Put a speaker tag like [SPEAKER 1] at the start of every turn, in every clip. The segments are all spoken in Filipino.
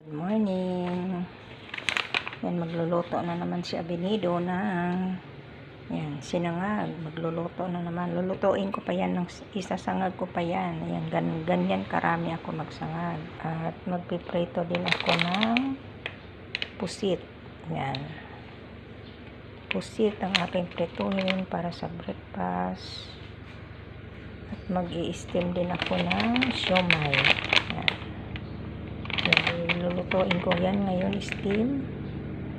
[SPEAKER 1] Good morning. Yan, magluluto na naman si Abenido ng yan, sinangag. Magluluto na naman. Lulutuin ko pa yan ng isasangag ko pa yan. Ayan, ganyan karami ako magsangag. At magpiprito din ako ng pusit. Yan. Pusit ang aking prituhin para sa breakfast. At mag-i-steam din ako ng siomay. Yan. Lulutuin ko yan ngayon, steam.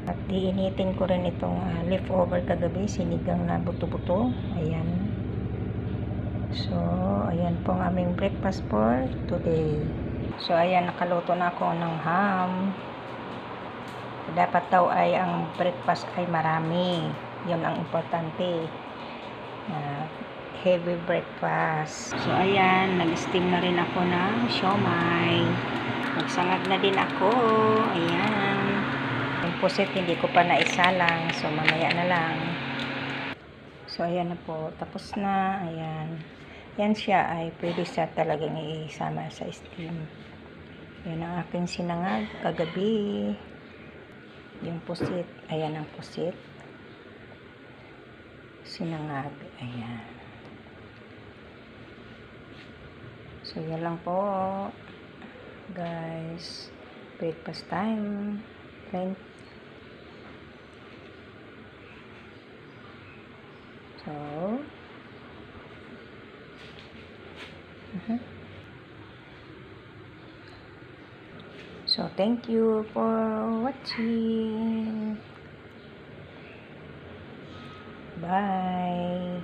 [SPEAKER 1] At iinitin ko rin itong leftover kagabi, sinigang na buto-buto. Ayan. So, ayan po ang aming breakfast for today. So, ayan, nakaluto na ako ng ham. Dapat daw ay ang breakfast ay marami. Yun ang importante. Heavy breakfast. So, ayan, nag-steam na rin ako ng siomay. Magsangag na din ako. Ayan. Yung pusit hindi ko pa naisalang. So, mamaya na lang. So, ayan na po. Tapos na. Ayan. Yan siya ay pwede siya talagang isama sa steam. Yan ang aking sinangag kagabi. Yung pusit. Ayan ang pusit. Sinangag. Ayan. So, yan lang po. Guys, breakfast time. So, so thank you for watching. Bye.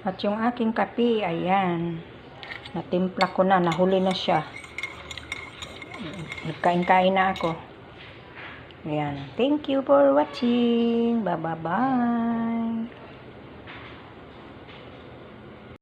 [SPEAKER 1] At yung aking kape, ayan. Natimpla ko na, nahuli na siya. Nagkain-kain na ako. Ayan. Thank you for watching. Bye-bye.